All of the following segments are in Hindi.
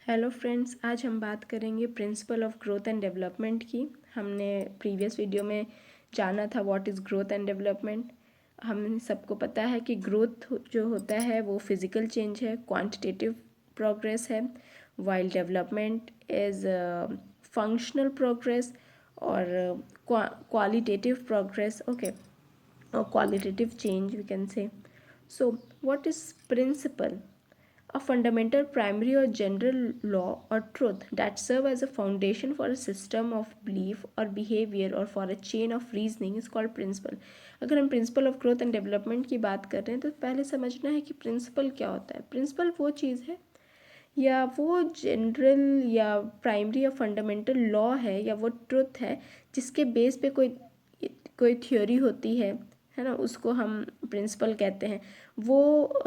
हेलो फ्रेंड्स, आज हम बात करेंगे principle of growth and development की। हमने प्रीवियस वीडियो में जाना था what is growth and development. हम सबको पता है कि ग्रोथ जो होता है वो फिज़िकल चेंज है, क्वांटिटेटिव प्रोग्रेस है, while development is functional progress और qualitative progress, okay, or qualitative change we can say. So what is principle? A fundamental, primary or general law or truth that serve as a foundation for a system of belief or behavior or for a chain of reasoning is called principle. अगर हम principle of growth and development की बात कर रहे हैं तो पहले समझना है कि प्रिंसिपल क्या होता है। प्रिंसिपल वो चीज़ है या वो जनरल या प्राइमरी या फंडामेंटल लॉ है या वो ट्रुथ है जिसके बेस पे कोई थ्योरी होती है ना, उसको हम प्रिंसिपल कहते हैं। वो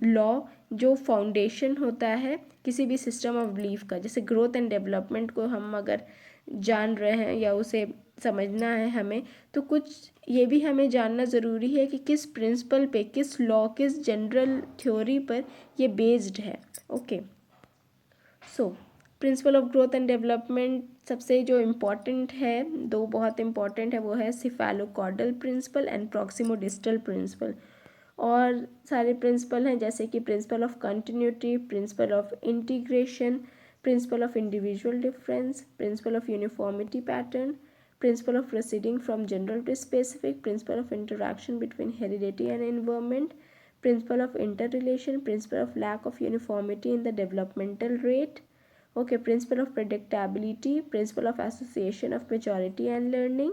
लॉ जो फाउंडेशन होता है किसी भी सिस्टम ऑफ बिलीफ का। जैसे ग्रोथ एंड डेवलपमेंट को हम अगर जान रहे हैं या उसे समझना है हमें, तो कुछ ये भी हमें जानना ज़रूरी है कि किस प्रिंसिपल पे, किस लॉ, किस जनरल थ्योरी पर ये बेस्ड है। Okay, so principle of growth and development सबसे जो इम्पॉर्टेंट है, दो बहुत इम्पॉर्टेंट है, वो है cephalocaudal principle and proximodistal principle. और सारे प्रिंसिपल हैं जैसे कि principle of continuity, principle of integration, principle of individual difference, principle of uniformity pattern, principle of proceeding from general to specific, principle of interaction between heredity and environment, principle of interrelation, principle of lack of uniformity in the developmental rate, okay, principle of predictability, principle of association of maturity and learning,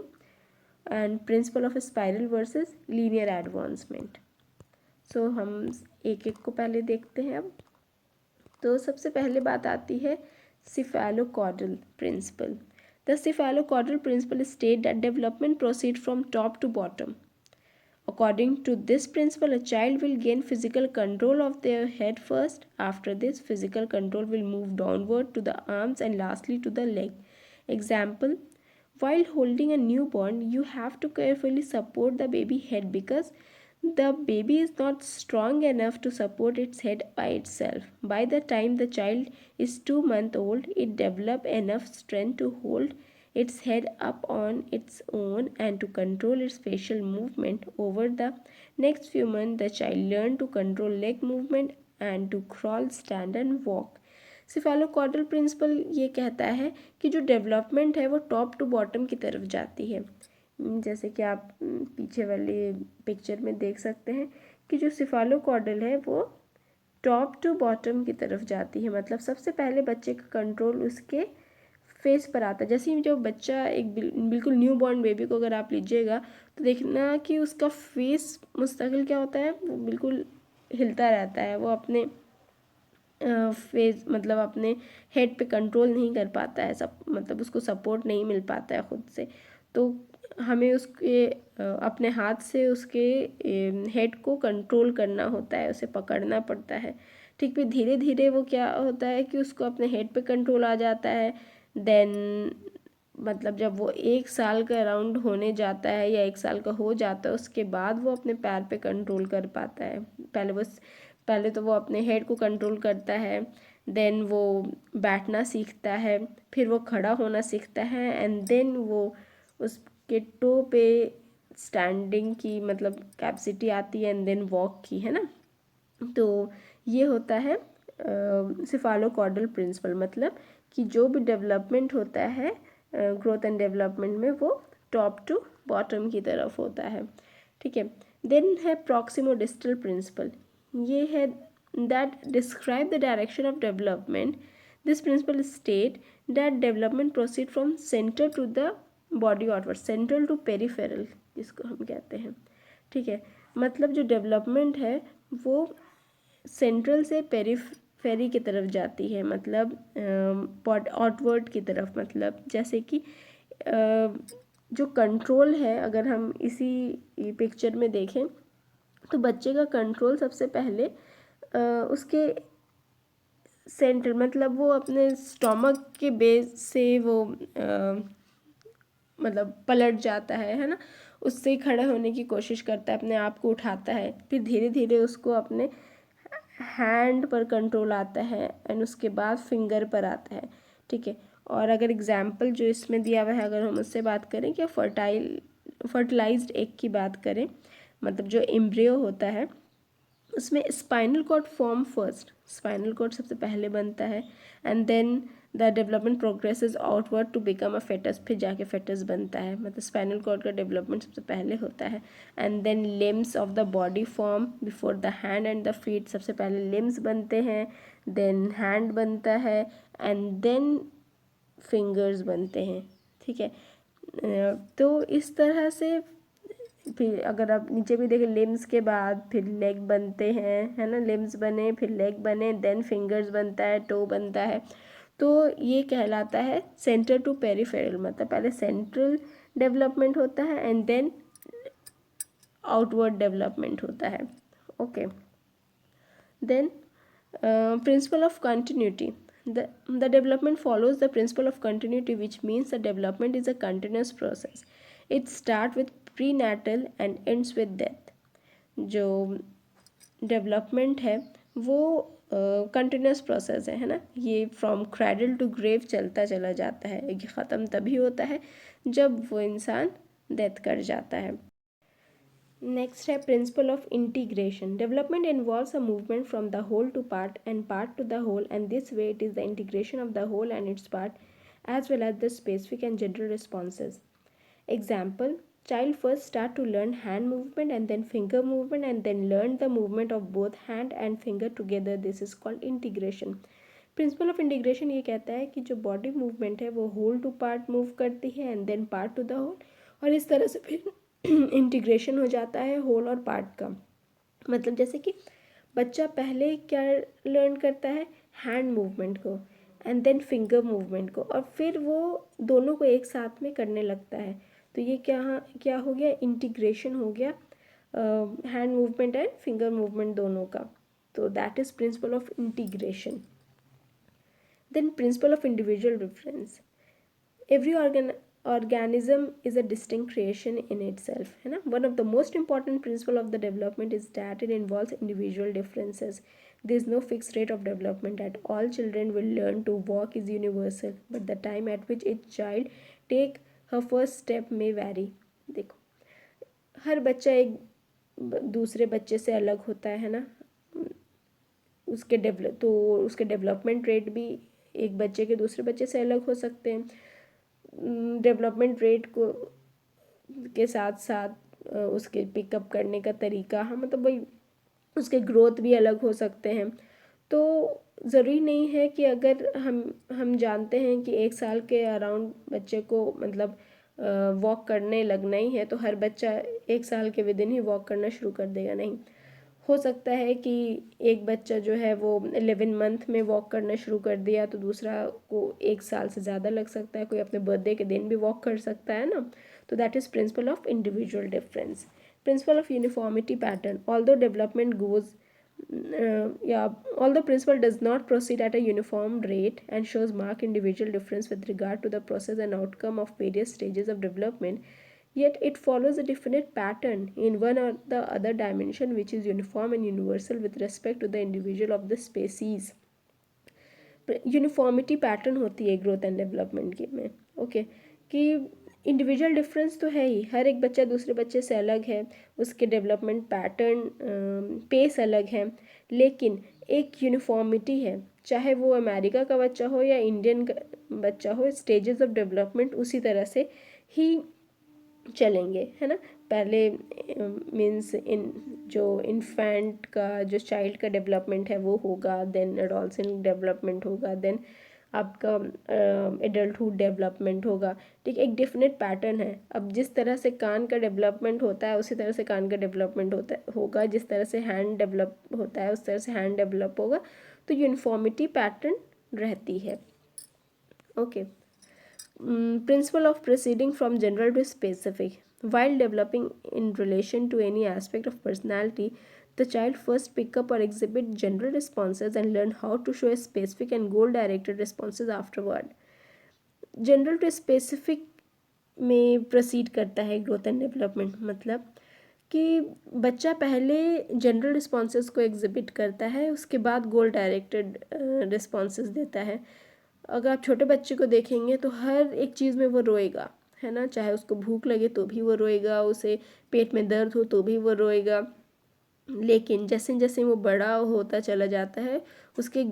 and principle of spiral versus linear advancement. So हम एक एक को पहले देखते हैं। अब तो सबसे पहले बात आती है cephalocaudal principle. The cephalocaudal principle states that development proceeds from top to bottom. According to this principle, a child will gain physical control of their head first. After this, physical control will move downward to the arms and lastly to the leg. Example: while holding a newborn, you have to carefully support the baby head because the baby is not strong enough to support its head by itself. By the time the child is 2 months old, it develops enough strength to hold its head up on its own and to control its facial movement. Over the next few months, the child learns to control leg movement and to crawl, stand and walk. Cephalocaudal principle ये कहता है कि जो डेवलपमेंट है वो टॉप टू बॉटम की तरफ जाती है। जैसे कि आप पीछे वाले पिक्चर में देख सकते हैं कि जो सिफेलोकॉर्डल है वो टॉप टू बॉटम की तरफ जाती है। मतलब सबसे पहले बच्चे का कंट्रोल उसके फेस पर आता है। जैसे ही जो बच्चा एक बिल्कुल न्यू बॉर्न बेबी को अगर आप लीजिएगा तो देखना कि उसका फेस मुस्तकिल क्या होता है, वो बिल्कुल हिलता रहता है। वो अपने फेस मतलब अपने हेड पे कंट्रोल नहीं कर पाता है, सब मतलब उसको सपोर्ट नहीं मिल पाता है खुद से। तो हमें उसके अपने हाथ से उसके हेड को कंट्रोल करना होता है, उसे पकड़ना पड़ता है। ठीक, फिर धीरे धीरे वो क्या होता है कि उसको अपने हेड पे कंट्रोल आ जाता है। देन मतलब जब वो 1 साल का अराउंड होने जाता है या 1 साल का हो जाता है, उसके बाद वो अपने पैर पे कंट्रोल कर पाता है। पहले तो वो अपने हेड को कंट्रोल करता है, देन वो बैठना सीखता है, फिर वो खड़ा होना सीखता है, एंड देन वो उसके टो पे स्टैंडिंग की मतलब कैपेसिटी आती है, एंड देन वॉक की, है ना। तो ये होता है सिफेलोकॉर्डल प्रिंसिपल। मतलब कि जो भी डेवलपमेंट होता है ग्रोथ एंड डेवलपमेंट में, वो टॉप टू बॉटम की तरफ होता है। ठीक है, देन है प्रॉक्सिमोडिस्टल प्रिंसिपल। ये है that describe the direction of development. This principle state that development proceed from centre to the body outward, central to peripheral जिसको हम कहते हैं। ठीक है, मतलब जो डेवलपमेंट है वो सेंट्रल से पेरीफेरी की तरफ जाती है, मतलब आउटवर्ड की तरफ। मतलब जैसे कि जो कंट्रोल है, अगर हम इसी पिक्चर में देखें तो बच्चे का कंट्रोल सबसे पहले उसके सेंटर मतलब वो अपने स्टोमक के बेस से वो मतलब पलट जाता है ना। उससे खड़े होने की कोशिश करता है, अपने आप को उठाता है, फिर धीरे धीरे उसको अपने हैंड पर कंट्रोल आता है एंड उसके बाद फिंगर पर आता है, ठीक है। और अगर एग्जाम्पल जो इसमें दिया हुआ है, अगर हम उससे बात करें कि फर्टिलाइज्ड एग की बात करें, मतलब जो एम्ब्रियो होता है उसमें spinal cord form first, spinal cord सबसे पहले बनता है and then the development progresses outward to become a fetus, फिर जाके फेटस बनता है, मतलब स्पाइनल कॉर्ड का डेवलपमेंट सबसे पहले होता है। And then limbs of the body form before the hand and the feet, सबसे पहले लिम्स बनते हैं, देन हैंड बनता है एंड देन फिंगर्स बनते हैं, ठीक है। तो इस तरह से फिर अगर आप नीचे भी देखें, लिम्स के बाद फिर लेग बनते हैं, है ना, लिम्स बने फिर लेग बने, देन फिंगर्स बनता है, टो बनता है। तो ये कहलाता है सेंटर टू पेरिफेरल, मतलब पहले सेंट्रल डेवलपमेंट होता है एंड देन आउटवर्ड डेवलपमेंट होता है। Okay, then principle of continuity. The development follows the principle of continuity, which means the development is a continuous process. It starts with prenatal and ends with death. जो डेवलपमेंट है वो कंटिन्यूस प्रोसेस है ना, ये फ्रॉम क्रेडल टू ग्रेव चलता चला जाता है, ये ख़त्म तभी होता है जब वो इंसान डेथ कर जाता है। नेक्स्ट है principle of integration. Development involves a movement from the whole to part and part to the whole, and this way it is the integration of the whole and its part as well as the specific and general responses. Example: child first start to learn hand movement and then finger movement and then learn the movement of both hand and finger together. This is called integration. Principal of integration ये कहता है कि जो बॉडी मूवमेंट है वो होल टू पार्ट मूव करती है and then part to the whole, और इस तरह से फिर इंटीग्रेशन हो जाता है होल और पार्ट का। मतलब जैसे कि बच्चा पहले क्या लर्न करता है, हैंड मूवमेंट को एंड देन फिंगर मूवमेंट को, और फिर वो दोनों को एक साथ में करने लगता है। तो ये क्या क्या हो गया, इंटीग्रेशन हो गया hand movement and finger movement दोनों का। तो that is principle of integration. Then principle of individual difference. Every organism is a distinct creation in itself, है ना. One of the most important principle of the development is that it involves individual differences. There is no fixed rate of development at all. Children will learn to walk is universal, but the time at which each child take her first step may vary. देखो, हर बच्चा एक दूसरे बच्चे से अलग होता है ना, उसके डेवलपमेंट रेट भी एक बच्चे के दूसरे बच्चे से अलग हो सकते हैं. डेवलपमेंट रेट को के साथ साथ उसके पिकअप करने का तरीका, हाँ मतलब वही उसके ग्रोथ भी अलग हो सकते हैं. तो ज़रूरी नहीं है कि अगर हम जानते हैं कि 1 साल के अराउंड बच्चे को मतलब वॉक करने लगना ही है, तो हर बच्चा 1 साल के विदिन ही वॉक करना शुरू कर देगा. नहीं, हो सकता है कि एक बच्चा जो है वो 11 मंथ में वॉक करना शुरू कर दिया, तो दूसरा को 1 साल से ज़्यादा लग सकता है, कोई अपने बर्थडे के दिन भी वॉक कर सकता है ना. तो that is principle of individual difference. Principle of uniformity pattern. Although development goes although principle does not proceed at a uniform rate and shows marked individual difference with regard to the process and outcome of various stages of development, yet it follows a definite pattern in one or the other dimension which is uniform and universal with respect to the individual of the species. Uniformity pattern होती है ग्रोथ एंड डेवलपमेंट की में. ओके, कि इंडिविजुअल डिफरेंस तो है ही, हर एक बच्चा दूसरे बच्चे से अलग है, उसके डेवलपमेंट पैटर्न पेस अलग है, लेकिन एक यूनिफॉर्मिटी है, चाहे वो अमेरिका का बच्चा हो या इंडियन का बच्चा हो, स्टेजेस ऑफ डेवलपमेंट उसी तरह से ही चलेंगे, है ना. पहले मीन्स जो इन्फेंट का जो चाइल्ड का डेवलपमेंट है वो होगा, देन एडोलसेंट डेवलपमेंट होगा, देन आपका एडल्टहुड डेवलपमेंट होगा. ठीक, एक डेफिनेट पैटर्न है. अब जिस तरह से कान का डेवलपमेंट होता है उसी तरह से कान का डेवलपमेंट होगा, जिस तरह से हैंड डेवलप होता है उस तरह से हैंड डेवलप होगा. तो यूनिफॉर्मिटी पैटर्न रहती है. Okay. Principle of proceeding from general to specific. While developing in relation to any aspect of personality, the child first pick up or exhibit general responses and learn how to show specific and goal-directed responses afterward. General to specific में प्रोसीड करता है ग्रोथ एंड डेवलपमेंट. मतलब कि बच्चा पहले जनरल रिस्पॉन्सेस को एग्जिबिट करता है, उसके बाद गोल डायरेक्टेड रिस्पॉन्सेस देता है। अगर आप छोटे बच्चे को देखेंगे तो हर एक चीज़ में वो रोएगा, है ना, चाहे उसको भूख लगे तो भी वो रोएगा, उसे पेट में दर्द हो तो भी वो रोएगा। लेकिन जैसे जैसे वो बड़ा होता चला जाता है उसके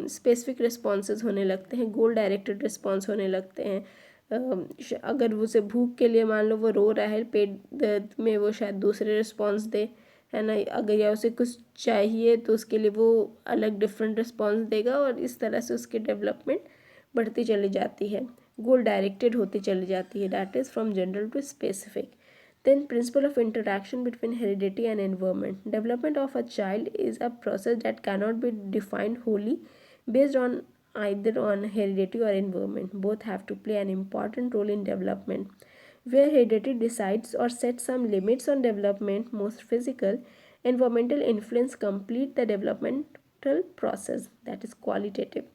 स्पेसिफिक रिस्पॉन्सेज होने लगते हैं, गोल डायरेक्टेड रिस्पॉन्स होने लगते हैं। अगर उसे भूख के लिए मान लो वो रो रहा है, पेट दर्द में वो शायद दूसरे रिस्पॉन्स दे, है ना, अगर या उसे कुछ चाहिए तो उसके लिए वो अलग डिफरेंट रिस्पॉन्स देगा, और इस तरह से उसकी डेवलपमेंट बढ़ती चली जाती है, गोल डायरेक्टेड होती चली जाती है, that is from general to specific. Then principle of interaction between heredity and environment. Development of a child is a process that cannot be defined wholly based on either on heredity or environment. Both have to play an important role in development. Where heredity decides or sets some limits on development, most physical, environmental influence complete the developmental process, that is qualitative.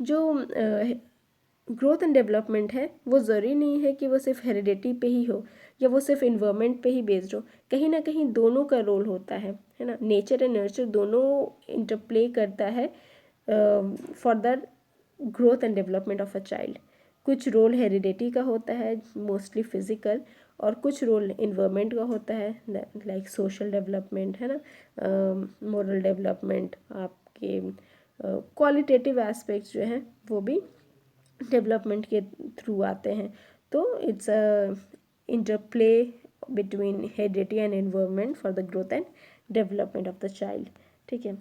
जो ग्रोथ एंड डेवलपमेंट है वो ज़रूरी नहीं है कि वो सिर्फ हेरिडिटी पे ही हो या वो सिर्फ इन्वायरमेंट पे ही बेस्ड हो, कहीं ना कहीं दोनों का रोल होता है ना, नेचर एंड नर्चर दोनों इंटरप्ले करता है for the growth and development of a child. कुछ रोल हेरिडिटी का होता है मोस्टली फिजिकल, और कुछ रोल इन्वायरमेंट का होता है लाइक सोशल डेवलपमेंट, है ना, मोरल डेवलपमेंट, आपके क्वालिटेटिव एस्पेक्ट्स जो हैं वो भी डेवलपमेंट के थ्रू आते हैं। तो it's a interplay between heredity and environment for the growth and development of the child, ठीक है।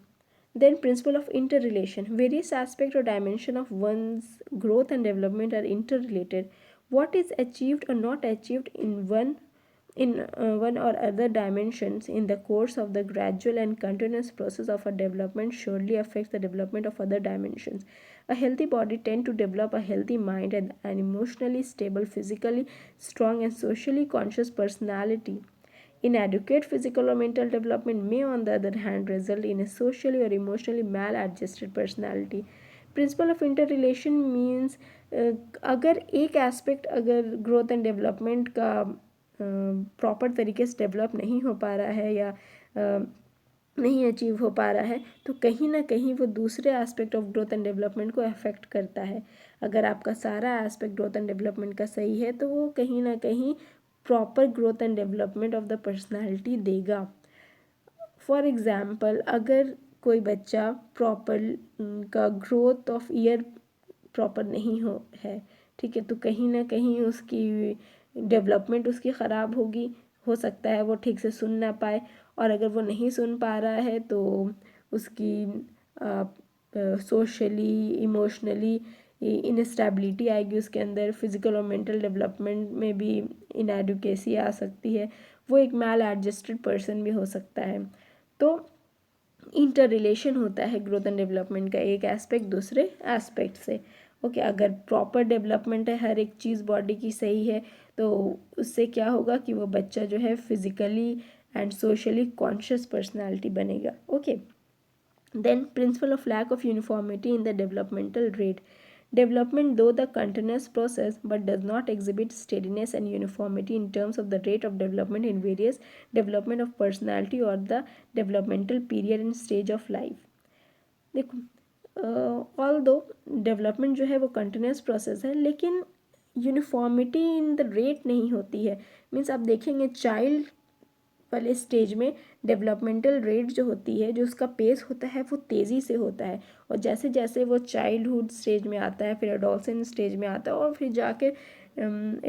Then principle of interrelation. Various aspects or dimension of one's growth and development are interrelated. What is achieved or not achieved in one or other dimensions in the course of the gradual and continuous process of a development surely affects the development of other dimensions. A healthy body tends to develop a healthy mind and an emotionally stable, physically strong and socially conscious personality. Inadequate physical or mental development may, on the other hand, result in a socially or emotionally maladjusted personality. Principle of interrelation means अगर एक एस्पेक्ट अगर ग्रोथ एंड डेवलपमेंट का प्रॉपर तरीके से डेवलप नहीं हो पा रहा है या नहीं अचीव हो पा रहा है तो कहीं ना कहीं वो दूसरे aspect of growth and development को अफेक्ट करता है। अगर आपका सारा एस्पेक्ट ग्रोथ एंड डेवलपमेंट का सही है तो वो कहीं ना कहीं proper growth and development of the personality देगा। फॉर एग्ज़ाम्पल, अगर कोई बच्चा प्रॉपर का ग्रोथ ऑफ ईयर प्रॉपर नहीं हो है, ठीक है, तो कहीं ना कहीं उसकी डेवलपमेंट उसकी ख़राब होगी, हो सकता है वो ठीक से सुन ना पाए, और अगर वो नहीं सुन पा रहा है तो उसकी सोशली इमोशनली इनस्टेबिलिटी आएगी उसके अंदर, फिज़िकल और मेंटल डेवलपमेंट में भी इनएडुकेसी आ सकती है, वो एक मैल एडजस्टेड पर्सन भी हो सकता है। तो इंटर रिलेशन होता है ग्रोथ एंड डेवलपमेंट का एक एस्पेक्ट दूसरे एस्पेक्ट से। ओके, अगर प्रॉपर डेवलपमेंट है, हर एक चीज़ बॉडी की सही है, तो उससे क्या होगा कि वो बच्चा जो है physically and socially conscious personality बनेगा। Okay, then principle of lack of uniformity in the developmental rate. Development, though the continuous process, but does not exhibit steadiness and uniformity in terms of the rate of development in various development of personality or the developmental period and stage of life. देखो, although development जो है वो continuous process है, लेकिन यूनिफॉर्मिटी इन द रेट नहीं होती है। मीन्स आप देखेंगे चाइल्ड वाले स्टेज में डेवलपमेंटल रेट जो होती है, जो उसका पेस होता है वो तेज़ी से होता है, और जैसे जैसे वो चाइल्डहुड स्टेज में आता है, फिर एडोलसेंट स्टेज में आता है, और फिर जाके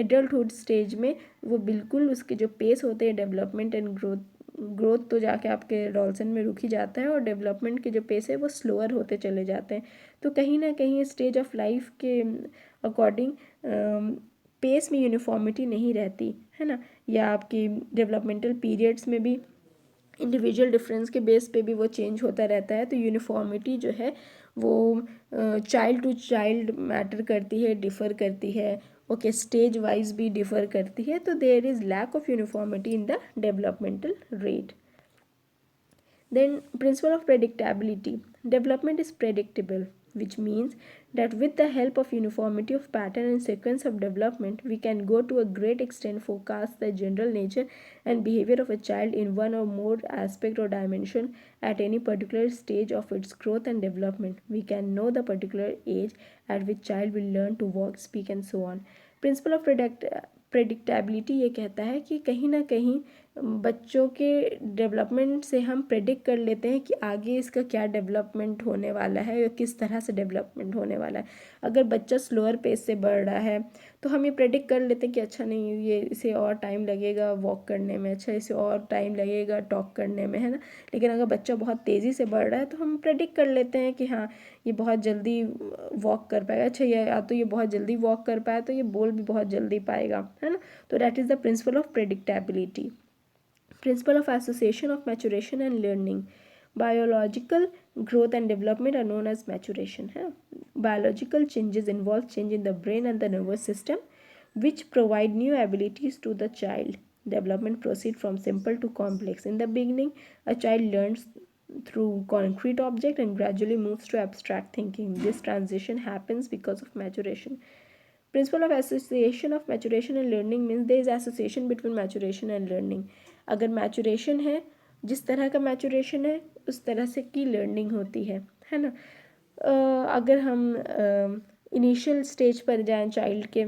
एडल्टहुड स्टेज में वो बिल्कुल उसके जो पेस होते हैं डेवलपमेंट एंड ग्रोथ तो जाके आपके एडोलसेंट में रुक ही जाता है, और डेवलपमेंट के जो पेस है वो स्लोअर होते चले जाते हैं। तो कहीं ना कहीं स्टेज ऑफ लाइफ के अकॉर्डिंग पेस में यूनिफॉर्मिटी नहीं रहती, है ना, या आपकी डेवलपमेंटल पीरियड्स में भी इंडिविजुअल डिफरेंस के बेस पे भी वो चेंज होता रहता है। तो यूनिफॉर्मिटी जो है वो चाइल्ड टू चाइल्ड मैटर करती है, डिफ़र करती है, ओके, स्टेज वाइज भी डिफ़र करती है। तो there is lack of uniformity in the developmental rate. Then principle of predictability. development is predictable, which means that with the help of uniformity of pattern and sequence of development, we can go to a great extent forecast the general nature and behavior of a child in one or more aspect or dimension at any particular stage of its growth and development. We can know the particular age at which child will learn to walk, speak and so on. Principle of predictability ये कहता है कि कहीं ना कहीं बच्चों के डेवलपमेंट से हम प्रेडिक्ट कर लेते हैं कि आगे इसका क्या डेवलपमेंट होने वाला है या किस तरह से डेवलपमेंट होने वाला है। अगर बच्चा स्लोअर पेस से बढ़ रहा है तो हम ये प्रेडिक्ट कर लेते हैं कि अच्छा नहीं, ये इसे और टाइम लगेगा वॉक करने में, अच्छा इसे और टाइम लगेगा टॉक करने में, है ना। लेकिन अगर बच्चा बहुत तेज़ी से बढ़ रहा है तो हम प्रेडिक्ट कर लेते हैं कि हाँ ये बहुत जल्दी वॉक कर पाएगा, अच्छा ये या तो ये बहुत जल्दी वॉक कर पाया तो ये बोल भी बहुत जल्दी पाएगा, है ना। तो that is the principle of predictability. Principle of association of maturation and learning. Biological growth and development are known as maturation. Biological changes involve change in the brain and the nervous system, which provide new abilities to the child. Development proceeds from simple to complex. In the beginning, a child learns through concrete object and gradually moves to abstract thinking. This transition happens because of maturation. Principle of association of maturation and learning means there is association between maturation and learning. अगर मैचुरेशन है, जिस तरह का मैचुरेशन है उस तरह से की लर्निंग होती है ना। अगर हम इनिशियल स्टेज पर जाएं चाइल्ड के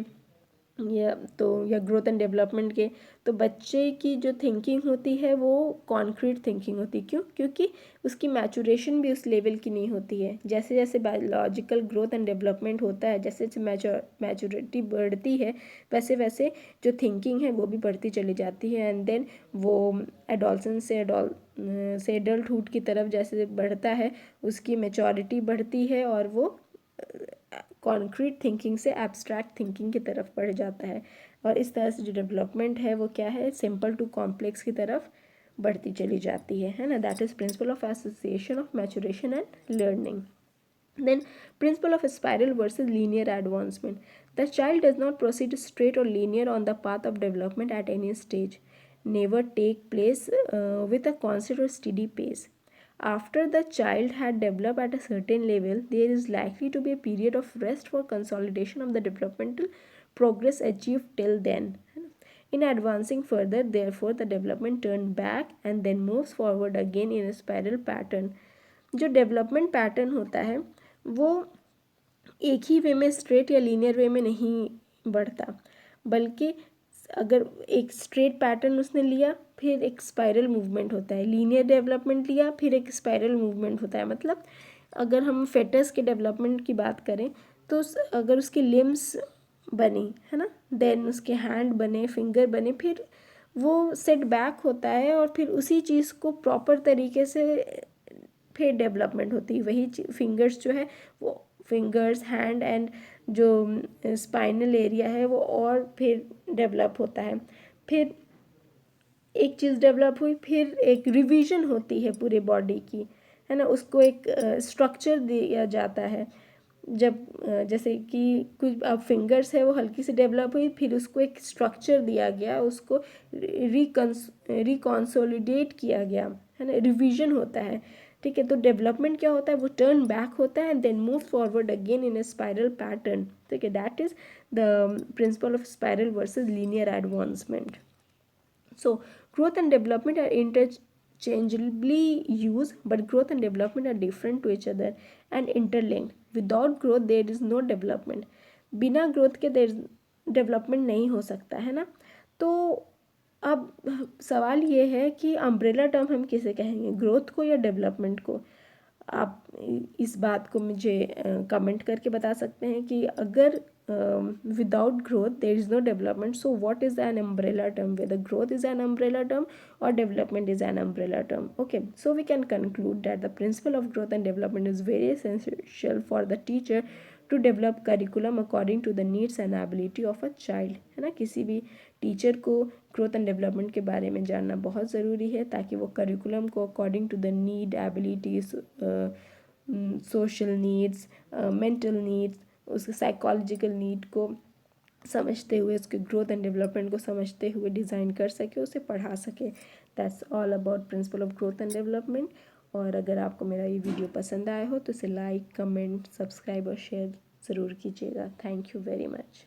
या ग्रोथ एंड डेवलपमेंट के, तो बच्चे की जो थिंकिंग होती है वो कॉन्क्रीट थिंकिंग होती है। क्यों? क्योंकि उसकी मैचुरेशन भी उस लेवल की नहीं होती है। जैसे जैसे बायोलॉजिकल ग्रोथ एंड डेवलपमेंट होता है, जैसे जैसे मैच्योरिटी बढ़ती है वैसे वैसे जो थिंकिंग है वो भी बढ़ती चली जाती है। एंड देन वो एडोलसेंस से एडल्टहुड की तरफ जैसे बढ़ता है उसकी मैच्योरिटी बढ़ती है और वो कॉन्क्रीट थिंकिंग से एब्स्ट्रैक्ट थिंकिंग की तरफ बढ़ जाता है। और इस तरह से जो डेवलपमेंट है वो क्या है, सिंपल टू कॉम्प्लेक्स की तरफ बढ़ती चली जाती है ना। That is principle of association of maturation and learning. Then principle of spiral versus linear advancement. The child does not proceed straight or linear on the path of development at any stage. Never take place with a constant or steady pace. After the child had developed at a certain level, there is likely to be a period of rest for consolidation of the developmental progress achieved till then. In advancing further, therefore, the development turns back and then moves forward again in a spiral pattern. जो डेवलपमेंट पैटर्न होता है वो एक ही वे में स्ट्रेट या लीनियर वे में नहीं बढ़ता, बल्कि अगर एक स्ट्रेट पैटर्न उसने लिया फिर एक स्पाइरल मूवमेंट होता है, लीनियर डेवलपमेंट लिया फिर एक स्पाइरल मूवमेंट होता है। मतलब अगर हम फेटस के डेवलपमेंट की बात करें तो अगर उसकी लिम्स बनी, है ना, देन उसके हैंड बने, फिंगर बने, फिर वो सेट बैक होता है और फिर उसी चीज़ को प्रॉपर तरीके से फिर डेवलपमेंट होती है। वही फिंगर्स जो है वो फिंगर्स, हैंड एंड जो स्पाइनल एरिया है वो और फिर डेवलप होता है। फिर एक चीज़ डेवलप हुई फिर एक रिवीजन होती है पूरे बॉडी की, है ना, उसको एक स्ट्रक्चर दिया जाता है। जब जैसे कि कुछ अब फिंगर्स है वो हल्की से डेवलप हुई फिर उसको एक स्ट्रक्चर दिया गया, उसको रिकॉन्सोलिडेट किया गया, है ना, रिवीजन होता है। ठीक है, तो डेवलपमेंट क्या होता है, वो टर्न बैक होता है and then move forward again in a spiral pattern. ठीक है, that is the principle of spiral versus linear advancement. So growth and development are interchangeably used, but growth and development are different to each other and interlinked. Without growth there is no development. बिना ग्रोथ के देर डेवलपमेंट नहीं हो सकता, है ना। तो अब सवाल ये है कि अम्ब्रेला टर्म हम किसे कहेंगे, ग्रोथ को या डेवलपमेंट को। आप इस बात को मुझे कमेंट करके बता सकते हैं कि अगर without growth there is no development, so what is an umbrella term, whether growth is an umbrella term or development is an umbrella term. Okay, so we can conclude that the principle of growth and development is very essential for the teacher to develop curriculum according to the needs and ability of a child, है ना। किसी भी टीचर को ग्रोथ एंड डेवलपमेंट के बारे में जानना बहुत ज़रूरी है ताकि वो करिकुलम को according to the need, abilities, social needs, mental needs, उसके साइकोलॉजिकल नीड को समझते हुए, उसके ग्रोथ एंड डेवलपमेंट को समझते हुए डिज़ाइन कर सके, उसे पढ़ा सके। That's all about principle of growth and development. और अगर आपको मेरा ये वीडियो पसंद आया हो तो इसे लाइक, कमेंट, सब्सक्राइब और शेयर ज़रूर कीजिएगा। Thank you very much.